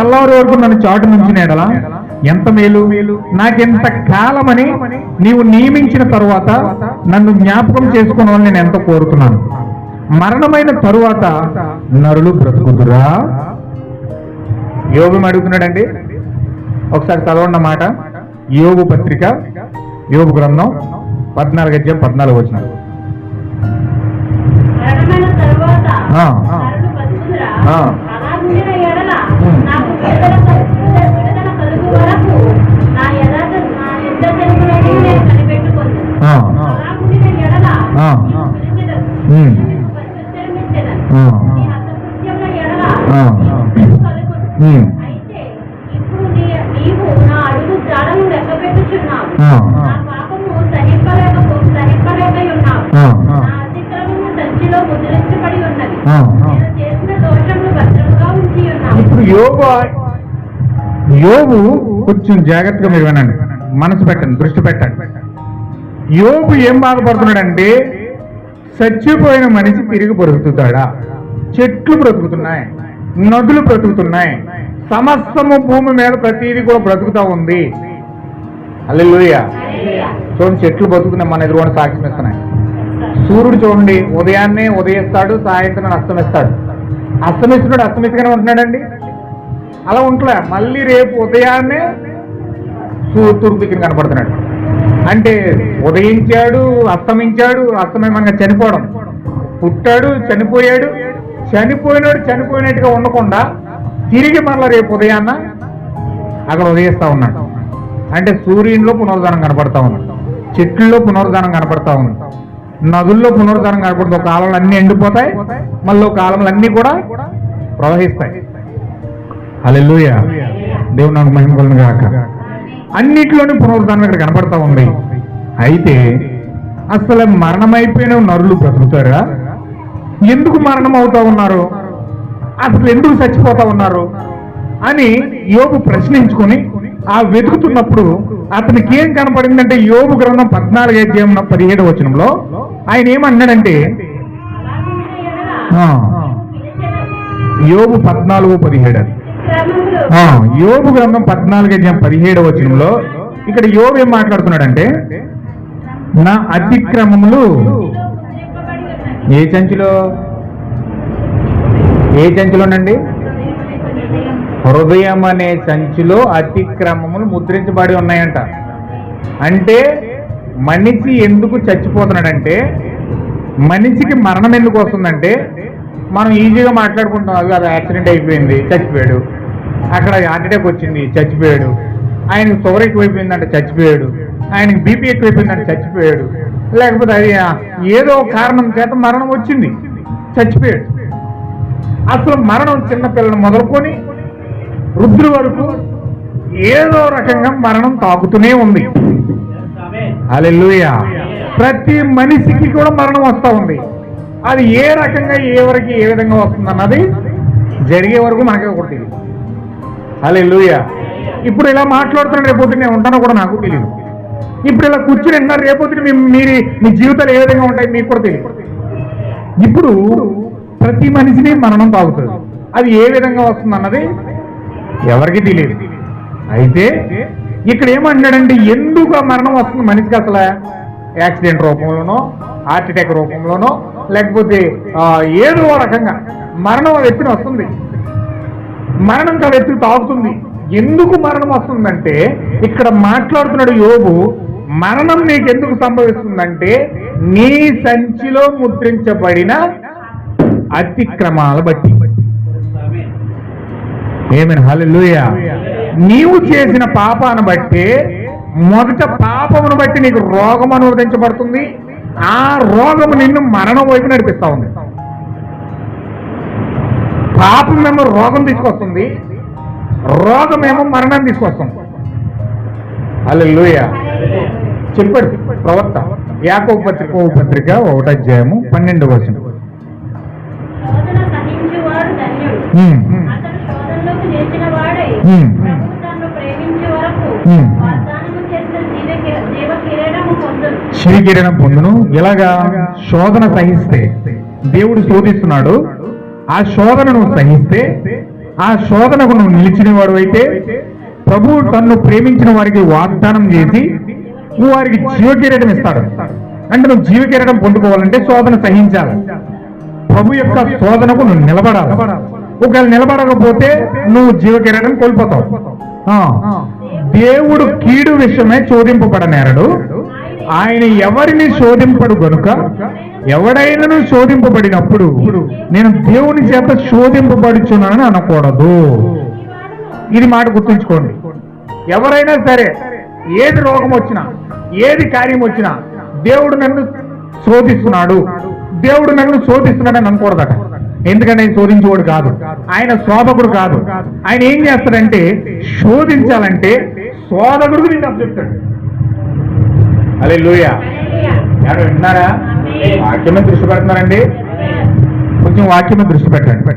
తెల్లవారి వరకు నన్ను చాటు నుంచినేడలా ఎంత మేలు, నాకెంత కాలమని నీవు నియమించిన తరువాత నన్ను జ్ఞాపకం చేసుకోవాలని నేను ఎంతో కోరుతున్నాను. మరణమైన తరువాత నరులు బ్రతుకుతురా? యోబు అడుగుతున్నాడండి. ఒకసారి చదవండి మాట. యోబు పత్రిక, యోబు గ్రంథం 14:14. ఇప్పుడు యోబు కొంచెం జాగ్రత్తగా మీరు వినండి, మనసు పెట్టండి, దృష్టి పెట్టండి. యోబు ఏం బాధపడుతున్నాడంటే, చచ్చిపోయిన మనిషి తిరిగి బ్రతుకుతాడా? చెట్లు బ్రతుకుతున్నాయి, నదులు బ్రతుకుతున్నాయి, సమస్తము భూమి మీద ప్రతిదీ కూడా బ్రతుకుతా ఉంది. హల్లెలూయా. చూడండి, చెట్లు బ్రతుకుతున్నాయి, మన ఎదురుగా సాక్ష్యం ఇస్తున్నాయి. సూర్యుడు చూడండి, ఉదయాన్నే ఉదయిస్తాడు, సాయంత్రం అస్తమిస్తాడు. అస్తమిస్తున్నాడు, అస్తమిస్తూనే ఉంటున్నాడండి. అలా ఉంటలే, మళ్ళీ రేపు ఉదయాన్నే తూర్పు దిక్కున కనపడుతున్నాడు. అంటే ఉదయించాడు, అస్తమించాడు, అస్తమయంగా చనిపోవడం, పుట్టాడు, చనిపోయాడు, చనిపోయినాడు చనిపోయినట్టుగా ఉండకుండా తిరిగి మళ్ళీ రేపు ఉదయాన్న అక్కడ ఉదయిస్తా ఉన్నాడు. అంటే సూర్యునిలో పునరుద్ధానం కనపడతా ఉంది, చెట్లలో పునరుద్ధానం కనపడతా ఉంది, నదుల్లో పునరుద్ధానం కనపడుతుంది. ఒక కాలంలో అన్ని ఎండిపోతాయి, మళ్ళీ ఒక కాలంలో అన్ని కూడా ప్రవహిస్తాయి. హల్లెలూయా. దేవుడు నాకు మహిమ కలుగును గాక. అన్నిట్లోనే పునరుద్ధానం ఇక్కడ కనపడతా ఉంది. అయితే అసలు మరణమైపోయిన నరులు బ్రతుకుతారా? ఎందుకు మరణం అవుతా ఉన్నారు, అసలు ఎందుకు చచ్చిపోతా ఉన్నారు అని యోబు ప్రశ్నించుకొని ఆ వెతుకుతున్నప్పుడు అతనికి ఏం కనపడిందంటే, యోబు గ్రంథం 14:17 ఆయన ఏమన్నాడంటే, యోబు 14:17, యోబు గ్రంథం 14:17 ఇక్కడ యోబు ఏం మాట్లాడుతున్నాడంటే, నా అతిక్రమములు ఏ సంచిలోనండి? హృదయం అనే సంచిలో అతిక్రమములు ముద్రించబడి ఉన్నాయంట. అంటే మనిషి ఎందుకు చచ్చిపోతున్నాడంటే, మనిషికి మరణం ఎందుకు వస్తుందంటే, మనం ఈజీగా మాట్లాడుకుంటాం, అది యాక్సిడెంట్ అయిపోయింది చచ్చిపోయాడు, అక్కడ హార్ట్ అటాక్ వచ్చింది చచ్చిపోయాడు, ఆయనకు షుగర్ ఎక్కువైపోయిందంటే చచ్చిపోయాడు, ఆయనకి బీపీ ఎక్కువైపోయిందంటే చచ్చిపోయాడు, లేకపోతే అది ఏదో కారణం చేత మరణం వచ్చింది చచ్చిపోయాడు. అసలు మరణం చిన్నపిల్లలు మొదలుకొని వృద్ధుల వరకు ఏదో రకంగా మరణం తాకుతూనే ఉంది. హల్లెలూయా. ప్రతి మనిషికి కూడా మరణం వస్తూ ఉంది. అది ఏ రకంగా ఎవరికి ఏ విధంగా వస్తుంది అన్నది జరిగే వరకు మనకే ఒకటి తెలియదు. హల్లెలూయా. ఇప్పుడు ఇలా మాట్లాడుతున్న రేపొద్దు నేను ఉంటానో కూడా నాకు తెలియదు. ఇప్పుడు ఇలా కూర్చుని విన్నారు, రేపొద్దు మీ జీవితాలు ఏ విధంగా ఉంటాయి మీకు కూడా తెలియదు. ఇప్పుడు ప్రతి మనిషిని మరణం తాగుతుంది. అది ఏ విధంగా వస్తుంది అన్నది ఎవరికి తెలియదు. అయితే ఇక్కడ ఏమంటాడంటే, ఎందుకు ఆ మరణం వస్తుంది మనిషికి? అసలు యాక్సిడెంట్ రూపంలోనో, హార్ట్ అటాక్ రూపంలోనో, లేకపోతే ఏదో రకంగా మరణం ఆ వ్యక్తిని వస్తుంది, మరణం ఆ వ్యక్తికి తాగుతుంది. ఎందుకు మరణం వస్తుందంటే, ఇక్కడ మాట్లాడుతున్నాడు యోబు, మరణం నీకు ఎందుకు సంభవిస్తుందంటే, నీ సంచిలో ముద్రించబడిన అతిక్రమాల బట్టి. ఆమేన్. హల్లెలూయా. నీవు చేసిన పాపాన్ని బట్టి, మొదట పాపమును బట్టి నీకు రోగం అనువదించబడుతుంది. ఆ రోగము నిన్ను మరణం వైపు నడిపిస్తా ఉంది. పాపమేమో రోగం తీసుకొస్తుంది, రోగమేమో మరణం తీసుకొస్తుంది. హల్లెలూయా. చెప్పాడు ప్రవక్త యాకోబు పత్రిక 1:12. శ్రీకిరణం పొందును. ఇలాగా శోధన సహిస్తే, దేవుడు శోధిస్తున్నాడు, ఆ శోధనను సహిస్తే ఆ శోధనకు నువ్వు నిలిచిన వాడు అయితే ప్రభువు తన్ను ప్రేమించిన వారికి వాగ్దానం చేసి నువ్వు వారికి జీవకిరీటం ఇస్తాడు. అంటే నువ్వు జీవకిరీటం పొందుకోవాలంటే శోధన సహించాలి. ప్రభు యొక్క శోధనకు నువ్వు నిలబడాలి. ఒకవేళ నిలబడకపోతే నువ్వు జీవకిరీటం కోల్పోతావు. దేవుడు కీడు విషయమే శోధింపబడనేరడు, ఆయన ఎవరిని శోధింపడు గనుక ఎవడైనా శోధింపబడినప్పుడు నేను దేవుని చేత శోధింపబడుచున్నానని అనకూడదు. ఇది మాట గుర్తుంచుకోండి. ఎవరైనా సరే ఏది రోగం వచ్చినా ఏది కార్యం వచ్చినా దేవుడు నన్ను శోధిస్తున్నాడు, దేవుడు నన్ను శోధిస్తున్నాడని అనుకూడదట. ఎందుకంటే ఆయన శోధించేవాడు కాదు, ఆయన శోధకుడు కాదు. ఆయన ఏం చేస్తాడంటే శోధించాలంటే శోధకుడికి నేను అప్పచెప్తాడు. హల్లెలూయా. ఎవరు వింటున్నారా? వాక్యం మీద దృష్టి పెడుతున్నారండి. కొంచెం వాక్యం మీద దృష్టి పెట్టండి.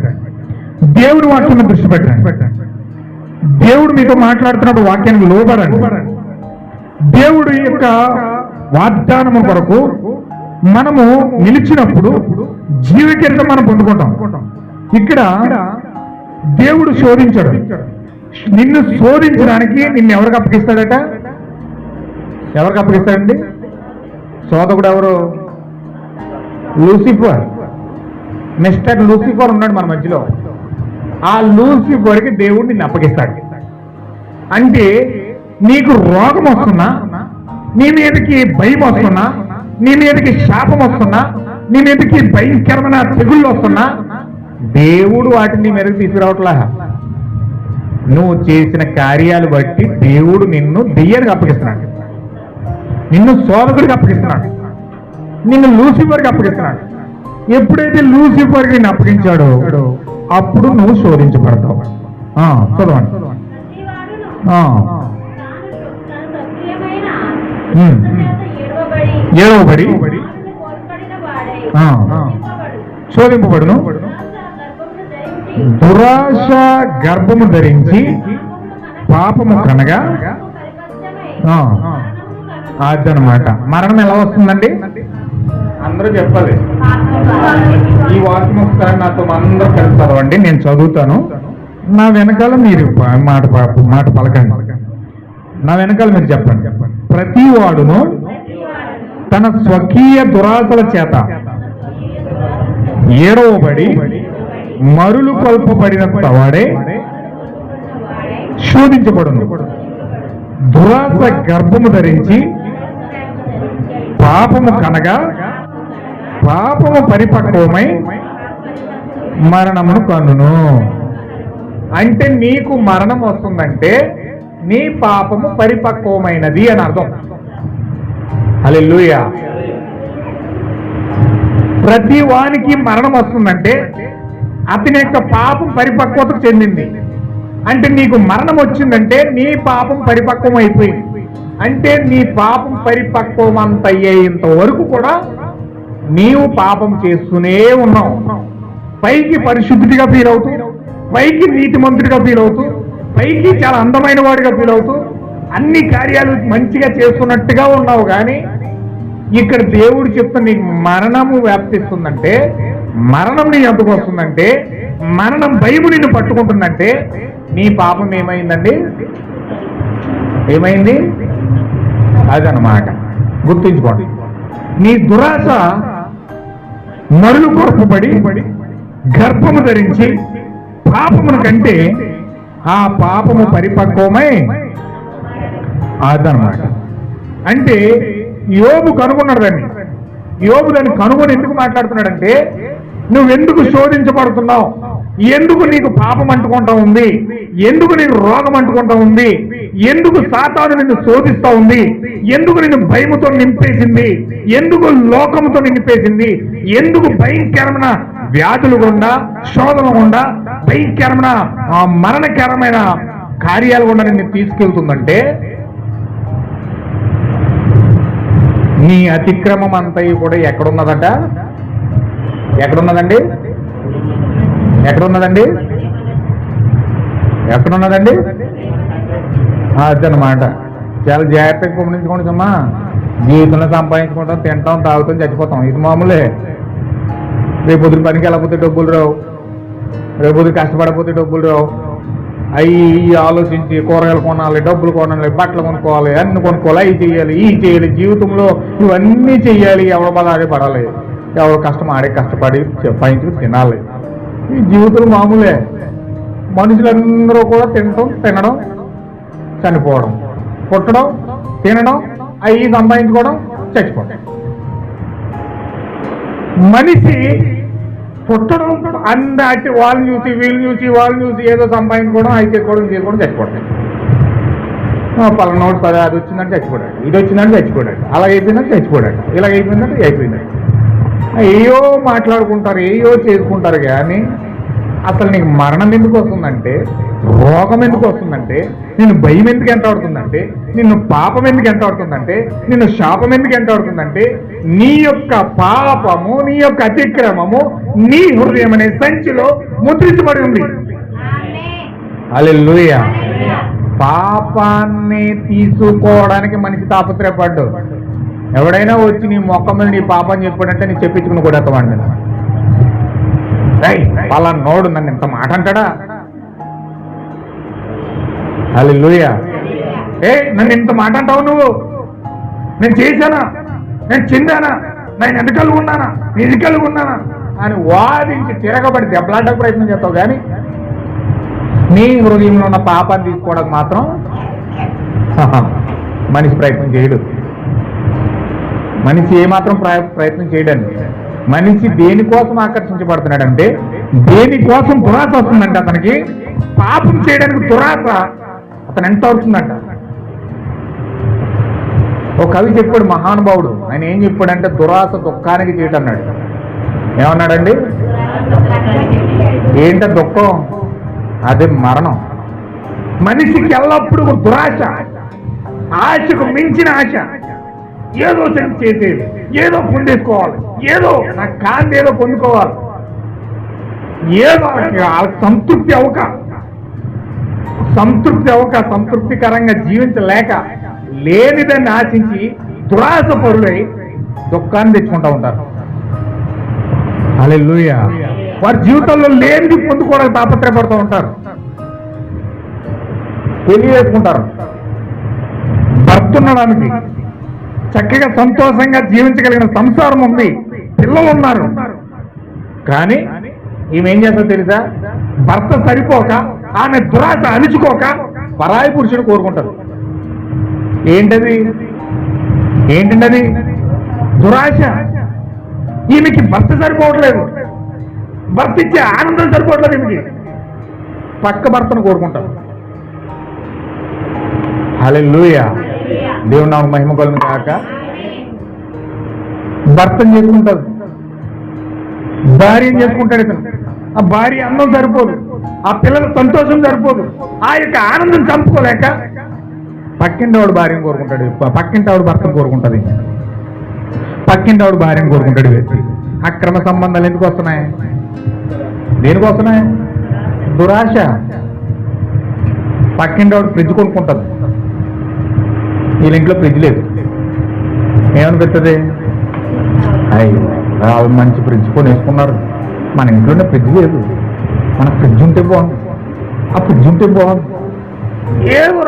దేవుడు వాక్యం మీద దృష్టి పెట్టండి. దేవుడు మీతో మాట్లాడుతున్నప్పుడు వాక్యానికి లోబడండి. దేవుడి యొక్క వాగ్దానము కొరకు మనము నిలిచినప్పుడు జీవకిరీటం మనం పొందుకుంటాం. ఇక్కడ దేవుడు శోధించాడు. నిన్ను శోధించడానికి నిన్ను ఎవరికి అప్పగిస్తాడట? ఎవరికి అప్పగిస్తాడండి? శోధకుడు ఎవరు? లూసిఫర్. మిస్టర్ లూసిఫర్ ఉన్నాడు మన మధ్యలో. ఆ లూసిఫర్కి దేవుడు నిన్ను అప్పగిస్తాడు. అంటే నీకు రోగం వస్తున్నా, నీ మీదకి భయం వస్తున్నా, నీ మీదకి శాపం వస్తున్నా, నీ మీదకి భయంకరమైన తెగుళ్ళు వస్తున్నా దేవుడు వాటిని నీ మీదకి తీసుకురావట్లా. నువ్వు చేసిన కార్యాలు బట్టి దేవుడు నిన్ను దెయ్యానికి అప్పగిస్తున్నాడు, నిన్ను శోధకుడికి అప్పగిస్తున్నాడు, నిన్ను లూసిఫర్కి అప్పగిస్తున్నాడు. ఎప్పుడైతే లూసిఫర్కి నిన్ను అప్పగించాడో అప్పుడు నువ్వు శోధించబడతావు. చదవండి. ఏడవబడి శోధింపబడును, దురాశ గర్భము ధరించి పాపము కనగా. అదనమాట. మరణం ఎలా వస్తుందండి? అందరూ చెప్పాలి. ఈ వాక్యం ఒకసారి నాతో అందరూ కలిసి చదవండి. నేను చదువుతాను, నా వెనకాల మీరు మాట పలకండి. నా వెనకాల మీరు చెప్పండి. ప్రతి వాడును తన స్వకీయ దురాశల చేత ఏడవబడి మరులు కొల్పబడిన వాడే శోధించబడును. దురాశ గర్భము ధరించి పాపము కనగా పాపము పరిపక్వమై మరణమును కన్నును. అంటే నీకు మరణం వస్తుందంటే నీ పాపము పరిపక్వమైనది అని అర్థం. హల్లెలూయా. ప్రతి వానికి మరణం వస్తుందంటే అతని యొక్క పాపం పరిపక్వతకు చెందింది. అంటే నీకు మరణం వచ్చిందంటే నీ పాపం పరిపక్వం అయిపోయింది. అంటే నీ పాపం పరిపక్వం అంత అయ్యేంత వరకు కూడా నీవు పాపం చేస్తూనే ఉన్నావు. పైకి పరిశుద్ధిగా ఫీల్ అవుతూ, పైకి నీతిమంతుడిగా ఫీల్ అవుతూ, పైకి చాలా అందమైన వాడిగా ఫీల్ అవుతూ, అన్ని కార్యాలు మంచిగా చేస్తున్నట్టుగా ఉన్నావు. కానీ ఇక్కడ దేవుడు చెప్తున్న నీకు మరణము వ్యాప్తిస్తుందంటే, మరణం నీ ఎందుకు వస్తుందంటే, మరణం భయము నిన్ను పట్టుకుంటుందంటే నీ పాపం ఏమైందండి? ఏమైంది? అదనమాట. గుర్తుంచుకోండి. నీ దురాశ మరులు కొరపబడి గర్భము ధరించి పాపమును కంటే ఆ పాపము పరిపక్వమై అదనమాట. అంటే యోబు కనుగొన్నాడు దాన్ని. యోబు దాన్ని కనుగొని ఎందుకు మాట్లాడుతున్నాడంటే, నువ్వెందుకు శోధించబడుతున్నావు, ఎందుకు నీకు పాపం అంటుకుంటా ఉంది, ఎందుకు నీకు రోగం అంటుకుంటా ఉంది, ఎందుకు సాతాను నిన్ను శోధిస్తా ఉంది, ఎందుకు నిన్ను భయముతో నింపేసింది, ఎందుకు లోకముతో నింపేసింది, ఎందుకు భయంకరమైన వ్యాధులు గుండా, శోధన గుండా, భయంకరమైన మరణకరమైన కార్యాలు గుండా నిన్ను తీసుకెళ్తుందంటే నీ అతిక్రమం అంతా కూడా ఎక్కడున్నదట? ఎక్కడున్నదండి? ఎక్కడున్నదండి? ఎక్కడున్నదండి? అదనమాట. చాలా జాగ్రత్తగా గమనించుకోండి అమ్మా. జీవితంలో సంపాదించుకుంటాం, తింటాం, తాగుతాం, చచ్చిపోతాం. ఇది మామూలే. రేపు పొద్దున పనికి వెళ్ళకపోతే డబ్బులు రావు. రేపు కష్టపడకపోతే డబ్బులు రావు. అవి ఆలోచించి కూరగాయలు కొనాలి, డబ్బులు కొనాలి, బట్టలు కొనుక్కోవాలి, అన్ని కొనుక్కోవాలి, అవి చేయాలి, ఈ చేయాలి, జీవితంలో ఇవన్నీ చెయ్యాలి. ఎవరి బాధ ఆడే పడాలి, ఎవరు కష్టం ఆడే కష్టపడి పయించుకు తినాలి. ఈ జీవితం మామూలే. మనుషులందరూ కూడా తినడం, చనిపోవడం, పుట్టడం, తినడం, అవి సంపాదించుకోవడం, చచ్చిపోవడం. మనిషి పుట్టడం అన్ని వాళ్ళని చూసి వీళ్ళని చూసి ఏదో సంపాదించుకోవడం, అవి చేసుకోవడం, చచ్చిపోవడం. పలానోడు అది వచ్చిందంటే చచ్చిపోయాడు, ఇది వచ్చిందంటే చచ్చిపోయాడు, అలాగ అయిపోయిందంటే చచ్చిపోయాడు, ఇలాగ అయిపోయిందంటే అయిపోయింది. ఏయో మాట్లాడుకుంటారు, ఏయో చేసుకుంటారు. కానీ అసలు నీకు మరణం ఎందుకు వస్తుందంటే, రోగం ఎందుకు వస్తుందంటే, నిన్ను భయం ఎందుకు ఎంటాడుతుందంటే, నిన్ను పాపం ఎందుకు ఎంటాడుతుందంటే, నిన్ను శాపం ఎందుకు ఎంటాడుతుందంటే, నీ యొక్క పాపము, నీ యొక్క అతిక్రమము నీ హృదయం అనే సంచిలో ముద్రించబడి ఉంది. హల్లెలూయా. పాపాన్ని తీసుకోవడానికి మనిషి తాపత్రయపడ్డు. ఎవడైనా వచ్చి నీ మొక్క మీద నీ పాపం చెప్పాడంటే నీ చెప్పించుకుని కూడా ఎత్తవాడి. అలా నోడు నన్ను ఇంత మాట అంటాడా? హల్లెలూయా. నన్ను ఇంత మాట అంటావు నువ్వు? నేను చేశానా? నేను చెందానా? నేను ఎంత కలిగి ఉన్నానా? నేను ఇది కలిగి ఉన్నానా అని వాదించి తిరగబడి దెబ్బలాడడానికి ప్రయత్నం చేస్తావు. కానీ నీ హృదయంలో ఉన్న పాపాన్ని తీసుకోవడానికి మాత్రం మనిషి ప్రయత్నం చేయడు. మనిషి ఏమాత్రం ప్రయత్నం చేయడానికి. మనిషి దేనికోసం ఆకర్షించబడుతున్నాడంటే, దేనికోసం దురాశ వస్తుందంటే, అతనికి పాపం చేయడానికి దురాశ అతను ఎంత అవుతుందంట. ఒక కవి చెప్పాడు, మహానుభావుడు. ఆయన ఏం చెప్పాడంటే, దురాశ దుఃఖానికి చేయటం అన్నాడు. ఏమన్నాడండి? ఏంట దుఃఖం? అదే మరణం. మనిషికి ఎల్లప్పుడూ దురాశ, ఆశకు మించిన ఆశ, ఏదో చేసేది, ఏదో పొందేసుకోవాలి, ఏదో నాకు కాంతి ఏదో పొందుకోవాలి, ఏదో సంతృప్తి అవక సంతృప్తికరంగా జీవించలేక లేనిదాన్ని ఆశించి దురాశ పరులై దుఃఖాన్ని తెచ్చుకుంటూ ఉంటారు. హల్లెలూయా. వారి జీవితంలో లేనిది పొందుకోవడానికి తాపత్రయపడుతూ ఉంటారు. పెళ్లి చేసుకుంటారు, భర్త ఉండడానికి, చక్కగా సంతోషంగా జీవించగలిగిన సంసారం ఉంది, పిల్లలు ఉన్నారు. కానీ ఈమె ఏం చేస్తా తెలుసా? భర్త సరిపోక, ఆమె దురాశ అణుచుకోక పరాయి పురుషుడు కోరుకుంటారు. ఏంటండి అది? దురాశ. ఈమెకి భర్త సరిపోవట్లేదు, భర్త ఇచ్చే ఆనందం సరిపోవట్లేదు ఈమెకి, పక్క భర్తను కోరుకుంటారు. హల్లెలూయా. దేవుని నామమునకు మహిమ కలుగును గాక. భర్తను చేసుకుంటారు, భార్యను చేసుకుంటాడు ఇతను. ఆ భార్య అందం సరిపోదు, ఆ పిల్లల సంతోషం సరిపోదు, ఆ యొక్క ఆనందం చంపుకోలేక పక్కింటాడు భార్యను కోరుకుంటాడు, పక్కింటాడు భర్తను కోరుకుంటుంది, పక్కింటాడు భార్యను కోరుకుంటాడు. వ్యక్తి అక్రమ సంబంధాలు ఎందుకు వస్తున్నాయి? దేనికి వస్తున్నాయి? దురాశ. పక్కింటాడు ఫ్రిడ్జ్ కొనుక్కుంటుంది, వీళ్ళ ఇంట్లో ఫ్రిడ్జ్ లేదు. ఏమనిపిస్తుంది? వాళ్ళు మంచి ఫ్రిడ్జ్ కొని వేసుకున్నారు, మన ఇంట్లోనే ఫ్రిడ్జ్ లేదు, మన ఫ్రిడ్జ్ ఉంటే బాగుంది, ఆ ఫ్రిడ్జ్ ఉంటే బాగుంది. ఏదో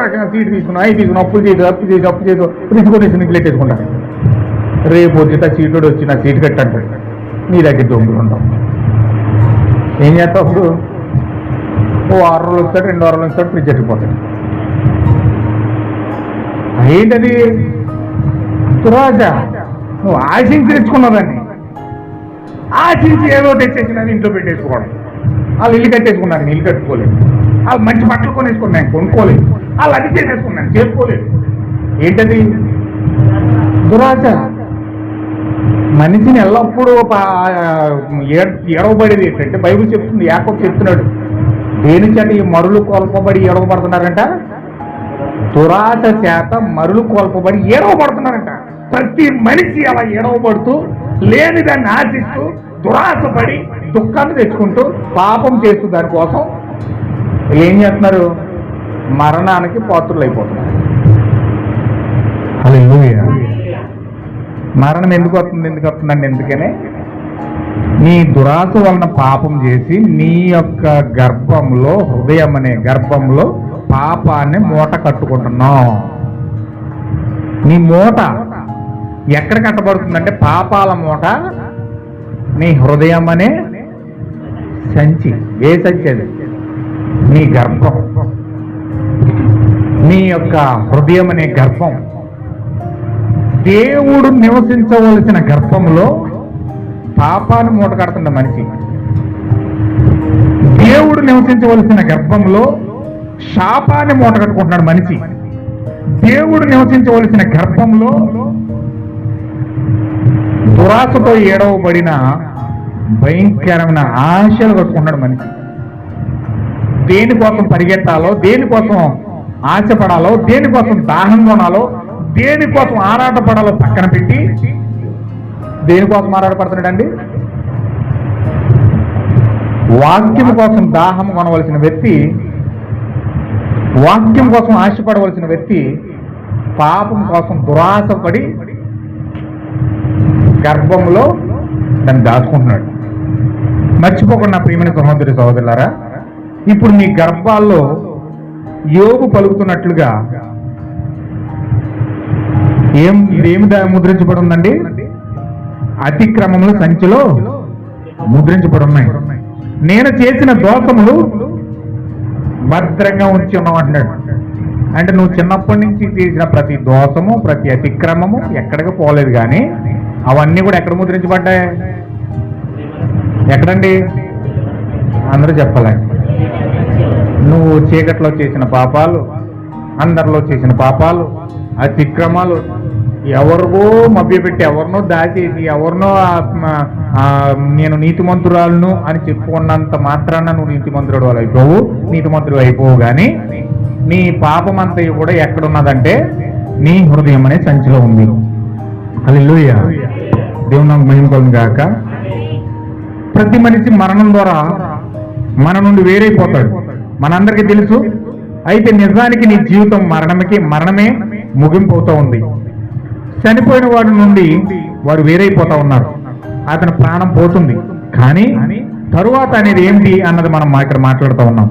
రకంగా సీటు తీసుకున్నా, అవి తీసుకున్నా, అప్పు చేసి ఫ్రిడ్జ్ కొనేసి నీకు వేసుకుంటారు. రేపు వచ్చి సీటుడు వచ్చి నా సీటు కట్టంటాడు, నీ దగ్గర దొంగలు ఉంటాం. ఏం చేస్తావు అప్పుడు? ఓ 6 రోజులు వస్తాడు, 2 వారాలు వస్తాడు, ఫ్రిడ్జ్ ఎట్టిపోతాడు. ఏంటది? దురాశ. నువ్వు ఆశించి తెచ్చుకున్నదాన్ని, ఆశించి ఏదో తెచ్చేసినది ఇంట్లో పెట్టేసుకోవడం. వాళ్ళు ఇల్లు కట్టేసుకున్నారు, ఇల్లు కట్టుకోలేదు. వాళ్ళు మంచి బట్టలు కొనేసుకున్నాను, కొనుక్కోలేదు. వాళ్ళు అది చేసేసుకున్నాను, చేసుకోలేదు. ఏంటది? దురాశ. మనిషిని ఎల్లప్పుడూ ఏడవబడేది ఏంటంటే, బైబిల్ చెప్తుంది, యాకోబు చెప్తున్నాడు, దేని చేత ఈ మరులు కోల్పబడి ఏడవబడుతున్నారంట? దురాశ చేత మరులు కోల్పబడి ఏడవబడుతున్నారంట. ప్రతి మనిషి అలా ఏడవబడుతూ, లేని దాన్ని ఆశిస్తూ, దురాశపడి దుఃఖాన్ని తెచ్చుకుంటూ, పాపం చేస్తూ దానికోసం ఏం చేస్తున్నారు? మరణానికి పాత్రులు అయిపోతున్నారు. హల్లెలూయా. మరణం ఎందుకు వస్తుందండి? ఎందుకనే నీ దురాశ వలన పాపం చేసి నీ యొక్క గర్భంలో, హృదయం అనే గర్భంలో పాపాన్ని మూట కట్టుకుంటున్నావు. నీ మూట ఎక్కడ కట్టబడుతుందంటే పాపాల మూట నీ హృదయం అనే సంచి. ఏ సంచి అది? నీ గర్భం, నీ యొక్క హృదయం అనే గర్భం. దేవుడు నివసించవలసిన గర్భంలో పాపాన్ని మూట కడుతున్న మనిషి, దేవుడు నివసించవలసిన గర్భంలో శాపాన్ని మూట కట్టుకుంటున్నాడు మనిషి, దేవుడు నివసించవలసిన గర్భంలో దురాశతో ఏడవబడిన భయంకరమైన ఆశలు కట్టుకుంటున్నాడు మనిషి. దేనికోసం పరిగెత్తాలో, దేనికోసం ఆశపడాలో, దేనికోసం దాహం కొనాలో, దేనికోసం ఆరాటపడాలో పక్కన పెట్టి దేనికోసం ఆరాటపడుతున్నాడండి? వాక్యం కోసం దాహం కొనవలసిన వ్యక్తి, వాక్యం కోసం ఆశపడవలసిన వ్యక్తి పాపం కోసం దురాశపడి గర్భంలో దాన్ని దాచుకుంటున్నాడు. మర్చిపోకుండా ప్రియమైన సహోదరి సహోదరులారా, ఇప్పుడు మీ గర్భాల్లో యోబు పలుకుతున్నట్లుగా ఇదేమి ముద్రించబడి ఉందండి? అతిక్రమములు సంచిలో ముద్రించబడి ఉన్నాయి. నేను చేసిన దోషములు భద్రంగా ఉంచి ఉన్నావు అంటున్నాడు. అంటే నువ్వు చిన్నప్పటి నుంచి చేసిన ప్రతి దోషము, ప్రతి అతిక్రమము ఎక్కడికి పోలేదు, కానీ అవన్నీ కూడా ఎక్కడ ముద్రించబడ్డాయి? ఎక్కడండి? అందరూ చెప్పాలి. నువ్వు చీకట్లో చేసిన పాపాలు, అందరిలో చేసిన పాపాలు, అతిక్రమాలు, ఎవరికో మభ్యపెట్టి, ఎవరినో దాచేసి, ఎవరినో నేను నీతిమంతురాలను అని చెప్పుకున్నంత మాత్రాన నువ్వు నీతిమంతుడు అయిపోవు, నీతిమంతుడు అయిపోవు. కానీ నీ పాపం అంతా కూడా ఎక్కడున్నదంటే నీ హృదయం అనే సంచిలో ఉంది. హల్లెలూయా, దేవుని నామమున మహిమ కలుగును గాక. ప్రతి మనిషి మరణం ద్వారా మన నుండి వేరైపోతాడు, మనందరికీ తెలుసు. అయితే నిజానికి నీ జీవితం మరణమే ముగింపు అవుతూ ఉంది. చనిపోయిన వాడి నుండి వారు వేరైపోతా ఉన్నారు, అతని ప్రాణం పోతుంది. కానీ తరువాత అనేది ఏంటి అన్నది మనం ఇక్కడ మాట్లాడుతూ ఉన్నాం.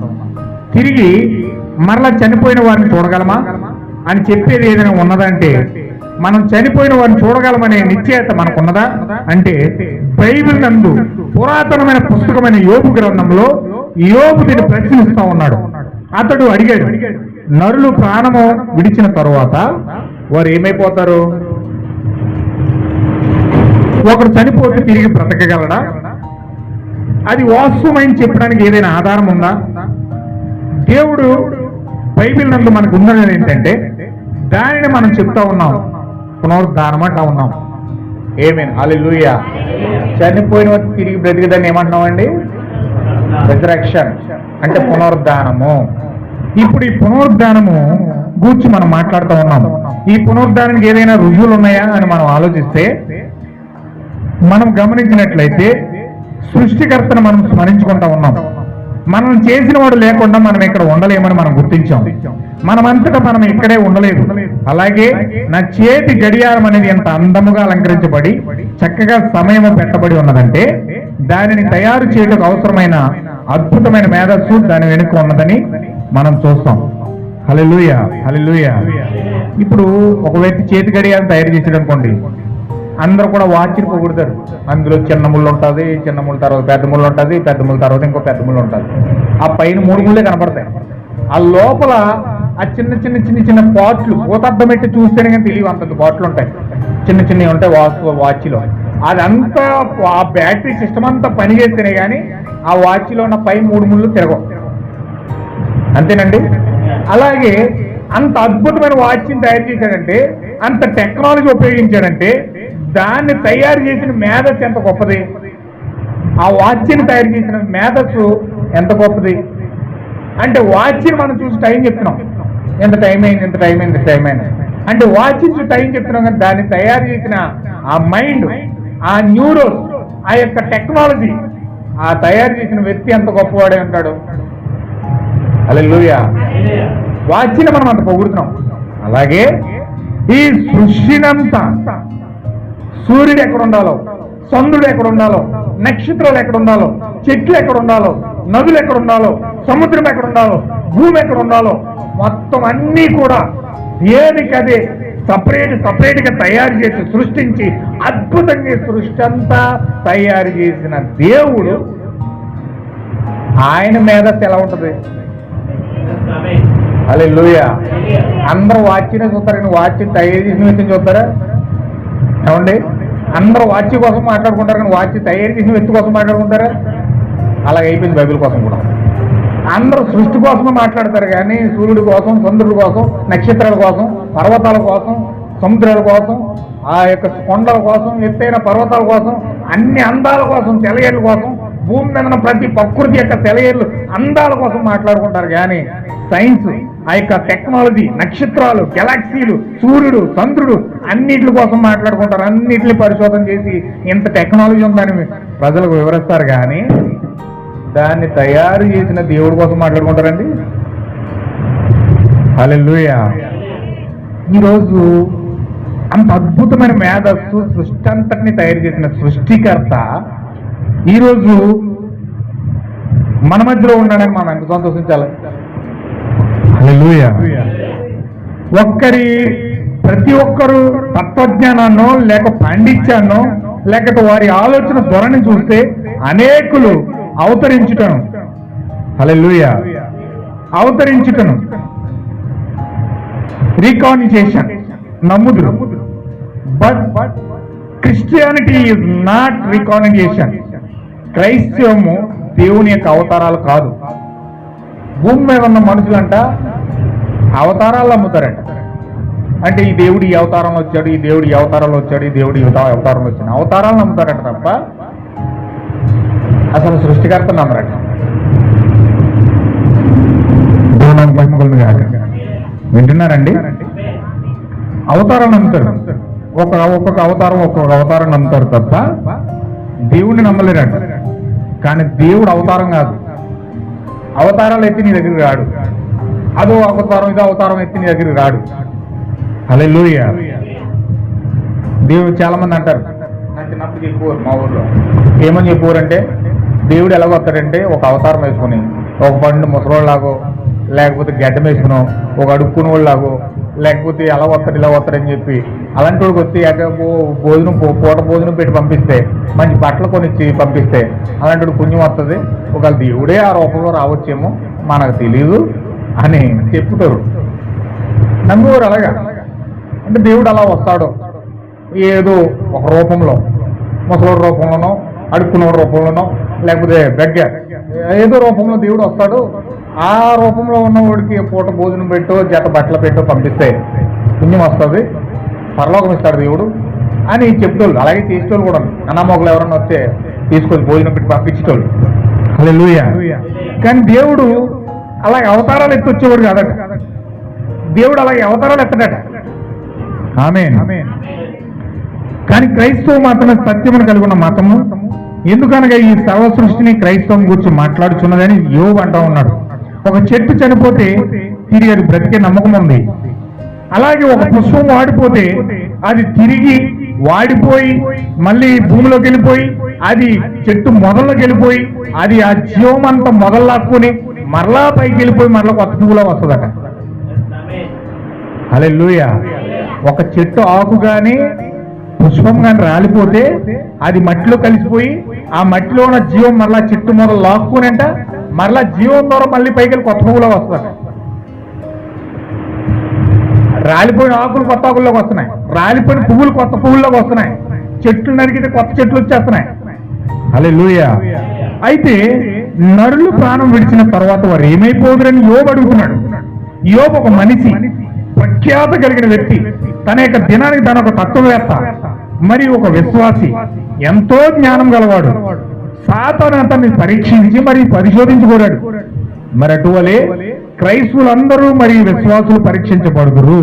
తిరిగి మరలా చనిపోయిన వారిని చూడగలమా అని చెప్పేది ఏదైనా ఉన్నదంటే, మనం చనిపోయిన వారిని చూడగలమనే నిశ్చయత మనకున్నదా అంటే, బైబిల్ నందు పురాతనమైన పుస్తకమైన యోబు గ్రంథంలో యోబు దీన్ని ప్రశ్నిస్తూ ఉన్నాడు. అతడు అడిగాడు, నరులు ప్రాణము విడిచిన తరువాత వారు ఏమైపోతారు? ఒకరు చనిపోతే తిరిగి బ్రతకగలడా? అది వాస్తవమని చెప్పడానికి ఏదైనా ఆధారం ఉందా? దేవుడు బైబిల్ నందు మనకు ఉన్నది ఏంటంటే, దానిని మనం చెప్తా ఉన్నాం, పునరుద్ధానం అంటా ఉన్నాం. ఆమేన్, హల్లెలూయా. చనిపోయిన వారు తిరిగి బ్రతికదాన్ని ఏమంటున్నామండి? రిజరెక్షన్ అంటే పునరుద్ధానము. ఇప్పుడు ఈ పునరుద్ధానము గూర్చి మనం మాట్లాడుతూ ఉన్నాము. ఈ పునరుద్ధానానికి ఏదైనా రుజువులు ఉన్నాయా అని మనం ఆలోచిస్తే, మనం గమనించినట్లయితే సృష్టికర్తను మనం స్మరించుకుంటా ఉన్నాం. మనం చేసిన వాడు లేకుండా మనం ఇక్కడ ఉండలేమని మనం గుర్తించాం. మనమంతటా మనం ఇక్కడే ఉండలేదు. అలాగే నా చేతి గడియారం అనేది ఎంత అందముగా అలంకరించబడి చక్కగా సమయం పెట్టబడి ఉన్నదంటే, దానిని తయారు చేయడానికి అవసరమైన అద్భుతమైన మేధస్సు దాని వెనుక ఉన్నదని మనం చూస్తాం. హల్లెలూయా, హల్లెలూయా. ఇప్పుడు ఒక వ్యక్తి చేతి గడియారం తయారు చేసాడు అనుకోండి, అందరూ కూడా వాచ్ని పొగుడతారు. అందులో చిన్న ముళ్ళు ఉంటుంది, చిన్న ముళ్ళు తర్వాత పెద్ద ముళ్ళు ఉంటుంది, పెద్ద ముళ్ళు తర్వాత ఇంకో పెద్ద ముళ్ళు ఉంటుంది. ఆ పైన 3 ముళ్ళే కనపడతాయి. ఆ లోపల ఆ చిన్న చిన్న చిన్న చిన్న పాట్లు పోతద్దం పెట్టి చూస్తేనే కానీ తెలియవు, అంత పాట్లు ఉంటాయి, చిన్న చిన్నవి ఉంటాయి వాచ్లో. అదంతా ఆ బ్యాటరీ సిస్టమ్ అంతా పనిచేస్తేనే కానీ ఆ వాచ్లో ఉన్న పై 3 ముళ్ళు తిరగవు. అంతేనండి. అలాగే అంత అద్భుతమైన వాచ్ని తయారు చేశాడంటే, అంత టెక్నాలజీ ఉపయోగించాడంటే, దాన్ని తయారు చేసిన మేధస్సు ఎంత గొప్పది, ఆ వాచ్ని తయారు చేసిన మేధస్సు ఎంత గొప్పది. అంటే వాచ్ని మనం చూసి టైం చెప్తున్నాం, ఎంత టైం అయింది, ఎంత టైం అయింది, టైం అయింది అంటే వాచ్ చూసి టైం చెప్తున్నాం. కానీ దాన్ని తయారు చేసిన ఆ మైండ్, ఆ న్యూరోస్, ఆ యొక్క టెక్నాలజీ, ఆ తయారు చేసిన వ్యక్తి ఎంత గొప్పవాడే ఉంటాడు. హల్లెలూయా. వాచ్ని మనం అంత పొగుడుతున్నాం. అలాగే ఈ సృష్టినంతా సూర్యుడు ఎక్కడ ఉండాలో, చంద్రుడు ఎక్కడ ఉండాలో, నక్షత్రాలు ఎక్కడ ఉండాలో, చెట్లు ఎక్కడ ఉండాలో, నదులు ఎక్కడ ఉండాలో, సముద్రం ఎక్కడ ఉండాలో, భూమి ఎక్కడ ఉండాలో మొత్తం అన్నీ కూడా దేనికదే సపరేట్ గా తయారు చేసి సృష్టించి అద్భుతంగా సృష్టి అంతా తయారు చేసిన దేవుడు ఆయన మీద ఎలా ఉంటుంది? హల్లెలూయా. అందరూ వాచ్నే చూస్తారు కానీ వాచ్ తయారు చేసిన వ్యక్తిని చూస్తారా? ఏమండి, అందరూ వాచ్ కోసం మాట్లాడుకుంటారు కానీ వాచ్ తయారు చేసిన వ్యక్తి కోసం మాట్లాడుకుంటారా? అలాగే అయిపోయింది బైబిల్ కోసం కూడా. అందరూ సృష్టి కోసమే మాట్లాడతారు కానీ సూర్యుడి కోసం, చంద్రుడి కోసం, నక్షత్రాల కోసం, పర్వతాల కోసం, సముద్రాల కోసం, ఆ యొక్క కొండల కోసం, ఎత్తైన పర్వతాల కోసం, అన్ని అందాల కోసం, సెలయేళ్ళ కోసం, భూమి మీద ఉన్న ప్రతి ప్రకృతి యొక్క సెలయేళ్ళు అందాల కోసం మాట్లాడుకుంటారు కానీ సైన్స్, ఆ యొక్క టెక్నాలజీ, నక్షత్రాలు, గెలాక్సీలు, సూర్యుడు, చంద్రుడు అన్నిటి కోసం మాట్లాడుకుంటారు. అన్నిటిని పరిశోధన చేసి ఇంత టెక్నాలజీ ఉందని ప్రజలకు వివరిస్తారు కానీ దాన్ని తయారు చేసిన దేవుడి కోసం మాట్లాడుకుంటారండి. హల్లెలూయా. ఈరోజు అంత అద్భుతమైన మేధస్సు సృష్టి అంతటిని తయారు చేసిన సృష్టికర్త ఈరోజు మన మధ్యలో ఉన్నాడని మనం ఎంత సంతోషించాలి. హల్లెలూయా. ప్రతి ఒక్కరు తత్వజ్ఞానాన్నో లేక పాండిత్యాన్నో లేకపోతే వారి ఆలోచన ధోరణి చూస్తే అనేకులు అవతరించుటను, హల్లెలూయా, అవతరించుటను రీకాగ్నిషన్ నమ్ముదురు. But Christianity is not recognition. క్రైస్తవము దేవుని యొక్క అవతారాలు కాదు. భూమి మీద ఉన్న మనుషులంట అవతారాలు నమ్ముతారంట. అంటే ఈ దేవుడు ఈ అవతారంలో వచ్చాడు, ఈ దేవుడు ఈ అవతారంలో వచ్చాడు, ఈ దేవుడు ఈ అవతారంలో వచ్చాడు, అవతారాలు నమ్ముతారంట తప్ప అసలు సృష్టికర్త నమ్మరట. వింటున్నారండి? అవతారం నమ్ముతారు. ఒక్కొక్క అవతారం నమ్ముతారు తప్ప దేవుడిని నమ్మలేరంట. కానీ దేవుడు అవతారం కాదు. అవతారాలు ఎత్తి నీ దగ్గరికి రాడు. అదో అవతారం ఇదో అవతారం ఎత్తి నీ దగ్గరికి రాడు. హల్లెలూయా. దేవుడు చాలా మంది అంటారు, నాకు చిన్నప్పుడు చెప్పేవారు మా ఊర్లో. ఏమని చెప్పేవారంటే దేవుడు ఎలా వస్తాడంటే ఒక అవతారం వేసుకుని, ఒక పండు ముసలోళ్ళలాగో లేకపోతే గడ్డం వేసుకునో, ఒక అడుక్కునే వాళ్ళలాగో, లేకపోతే ఎలా వస్తాడు ఇలా వస్తాడని చెప్పి అలాంటి వాడికి వచ్చి పూట భోజనం పెట్టి పంపిస్తే, మంచి బట్టలు కొనిచ్చి పంపిస్తే అలాంటి వాడు పుణ్యం వస్తుంది. ఒకవేళ దేవుడే ఆ రూపంలో రావచ్చేమో మనకు తెలియదు అని చెప్పుతారు. నమ్మేవారు అలాగా. అంటే దేవుడు అలా వస్తాడు ఏదో ఒక రూపంలో, ముసలోడి రూపంలోనో, అడుక్కునే రూపంలోనో, లేకపోతే బెగ్గర్ ఏదో రూపంలో దేవుడు వస్తాడు. ఆ రూపంలో ఉన్నవాడికి పూట భోజనం పెట్టో జత బట్టలు పెట్టో పంపిస్తే పుణ్యం వస్తుంది, పరలోకం ఇస్తాడు దేవుడు అని చెప్తోళ్ళు. అలాగే చేసేటోళ్ళు కూడా అన్నమ్మొకలు ఎవరన్నా వస్తే తీసుకొని భోజనం పెట్టి పంపించేటోళ్ళు. హల్లెలూయా. కానీ దేవుడు అలాగే అవతారాలు ఎత్తొచ్చేవాడు కాదట. దేవుడు అలాగే అవతారాలు ఎత్తడట. ఆమేన్. కానీ క్రైస్తవ మాత్రమే సత్యమును కలిగి ఉన్న మతము. ఎందుకనగా ఈ సర్వ సృష్టిని క్రైస్తవం గురించి మాట్లాడుచున్నదని యోబు అంటూ ఉన్నాడు. ఒక చెట్టు చనిపోతే తిరిగి అది బ్రతికే నమ్మకం ఉంది. అలాగే ఒక పుష్పం వాడిపోతే అది తిరిగి వాడిపోయి మళ్ళీ భూమిలోకి వెళ్ళిపోయి అది చెట్టు మొదల్లోకి వెళ్ళిపోయి అది ఆ జీవమంతా మొదల్లాక్కుని మరలా పైకి వెళ్ళిపోయి మరలా కొత్త పువ్వులో వస్తుందట. హల్లెలూయా. ఒక చెట్టు ఆకు కానీ పుష్పం కానీ రాలిపోతే అది మట్టిలో కలిసిపోయి ఆ మట్టిలో ఉన్న జీవం మరలా చెట్టు మొదలు లాక్కునేంట మరలా జీవం ద్వారా మళ్ళీ పైకి వెళ్ళి కొత్త పువ్వులో వస్తుందట. రాలిపోయిన ఆకులు కొత్త ఆకుల్లోకి వస్తున్నాయి, రాలిపోయిన పువ్వులు కొత్త పువ్వుల్లోకి వస్తున్నాయి, చెట్లు నరికితే కొత్త చెట్లు వచ్చేస్తున్నాయి. హల్లెలూయా. అయితే నరులు ప్రాణం విడిచిన తర్వాత వారు ఏమైపోదురని యోబు అడుగుతున్నాడు. యోబు ఒక మనిషి, ప్రఖ్యాత కలిగిన వ్యక్తి, తన యొక్క దినానికి తన ఒక తత్వవేత్త మరియు ఒక విశ్వాసి, ఎంతో జ్ఞానం గలవాడు. సాతాను అతన్ని పరీక్షించి మరి పరిశోధించుకోరాడు. మరి అటువలే క్రైస్తవులందరూ మరియు విశ్వాసులు పరీక్షించబడుదురు.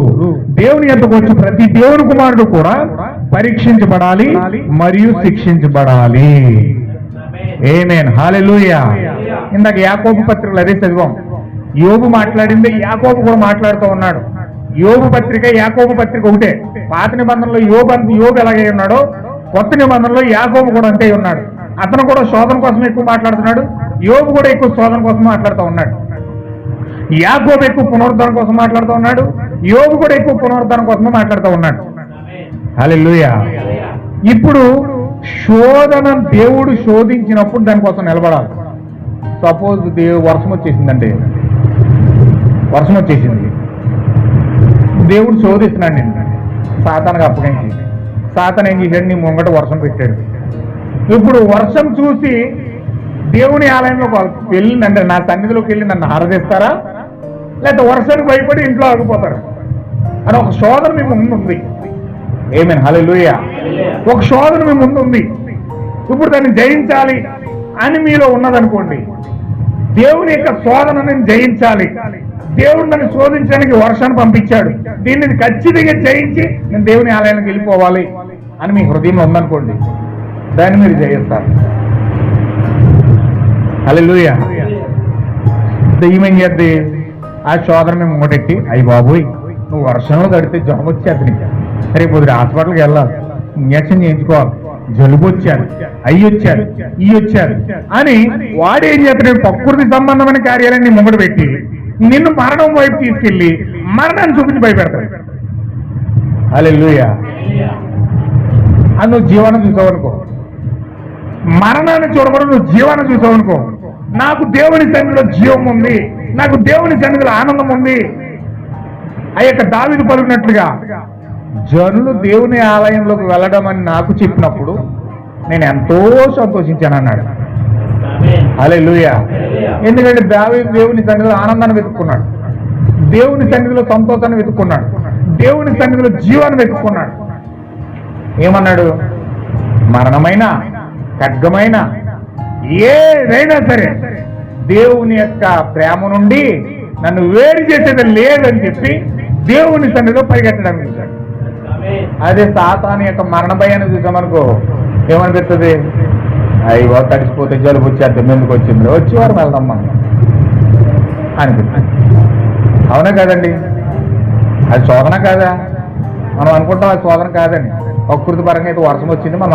దేవుని యొద్దకు వచ్చి ప్రతి దేవుని కుమారుడు కూడా పరీక్షించబడాలి మరియు శిక్షించబడాలి. ఆమేన్. హల్లెలూయా. ఇందాక యాకోబు పత్రికలు అదే చదివాం. యోబు మాట్లాడింది యాకోబు కూడా మాట్లాడుతూ ఉన్నాడు. యోబు పత్రిక యాకోబు పత్రిక ఒకటే. పాత నిబంధనలో యోబు ఎలాగే ఉన్నాడో కొత్త నిబంధనలో యాకోబు కూడా అంతే ఉన్నాడు. అతను కూడా శోధన కోసం ఎక్కువ మాట్లాడుతున్నాడు, యోబు కూడా ఎక్కువ శోధన కోసం మాట్లాడుతూ ఉన్నాడు. యాకోబు ఎక్కువ పునరుద్ధరణ కోసం మాట్లాడుతూ ఉన్నాడు, యోబు కూడా ఎక్కువ పునరుద్ధరణ కోసమే మాట్లాడుతూ ఉన్నాడు. హల్లెలూయా. ఇప్పుడు శోధన దేవుడు శోధించినప్పుడు దానికోసం నిలబడాలి. సపోజ్ వర్షం వచ్చేసిందంటే, వర్షం వచ్చేసింది, దేవుడు శోధిస్తున్నాడు నేను సాతానుగా అప్పగించి. సాతాను ఏం చేశాడు, నీ ముంగట వర్షం పెట్టాడు. ఇప్పుడు వర్షం చూసి దేవుని ఆలయంలో వెళ్ళిందంటే నా సన్నిధిలోకి వెళ్ళి నన్ను ఆరాధిస్తారా, లేకపోతే వర్షానికి భయపడి ఇంట్లో ఆగిపోతారు అని ఒక శోధన మీ ముందు ఉంది. ఆమేన్, హల్లెలూయా. ఒక శోధన మీ ముందు ఉంది. ఇప్పుడు దాన్ని జయించాలి అని మీలో ఉన్నదనుకోండి, దేవుని యొక్క శోధనని జయించాలి, దేవుడు నన్ను శోధించడానికి వర్షాన్ని పంపించాడు, దీన్ని ఖచ్చితంగా జయించి నేను దేవుని ఆలయానికి వెళ్ళిపోవాలి అని మీ హృదయంలో ఉందనుకోండి, దాన్ని మీరు జయిస్తారు. హల్లెలూయా. దెయ్యం ఏం చేద్ది, ఆ శోధన మేము ముంగటెట్టి, అయ్యి బాబోయ్ నువ్వు వర్షంలో తడితే జ్వరం వచ్చేది, నీకు రేపు పొద్దున హాస్పిటల్కి వెళ్ళాలి, ఇంజక్షన్ చేయించుకోవాలి, జలుబు వచ్చారు, అయ్యి వచ్చారు, ఈ వచ్చారు అని వాడు ఏం చేస్తాడు, ప్రకృతి సంబంధమైన కార్యాలన్నీ ముంగట పెట్టి నిన్ను మరణం వైపు తీసుకెళ్లి మరణాన్ని చూపించి భయపెడతాడు. హల్లెలూయా. అది నువ్వు జీవనం చూసావనుకో, మరణాన్ని చూడకుండా నువ్వు జీవాన్ని చూసావనుకో, నాకు దేవుని సన్నిధిలో జీవం ఉంది, నాకు దేవుని సన్నిధిలో ఆనందం ఉంది. ఆ యొక్క దావీదు పలికినట్లుగా జనులు దేవుని ఆలయంలోకి వెళ్ళడం అని నాకు చెప్పినప్పుడు నేను ఎంతో సంతోషించాను అన్నాడు. హల్లెలూయా. ఎందుకంటే దావీదు దేవుని సన్నిధిలో ఆనందాన్ని వెతుక్కున్నాడు, దేవుని సన్నిధిలో సంతోషాన్ని వెతుక్కున్నాడు, దేవుని సన్నిధిలో జీవాన్ని వెతుక్కున్నాడు. ఏమన్నాడు, మరణమైన ఖడ్గమైన ఏదైనా సరే దేవుని యొక్క ప్రేమ నుండి నన్ను వేరు చేసేది లేదని చెప్పి దేవుని సన్నిధిలో పరిగెట్టడానికి చూశాడు. అదే సాతాను యొక్క మరణ భయాన్ని చూసామనుకో ఏమనిపిస్తుంది, అయ్యో తడిసిపోతే జలుబు వచ్చేద్దాం, ఎందుకు వచ్చింది, వచ్చి వారు వెళ్దాం మనం అనిపిస్తుంది. అవునా కాదండి? అది శోధన కాదా? మనం అనుకుంటాం అది శోధన కాదని. ప్రకృతి పరంగా అయితే వర్షం వచ్చింది, మనం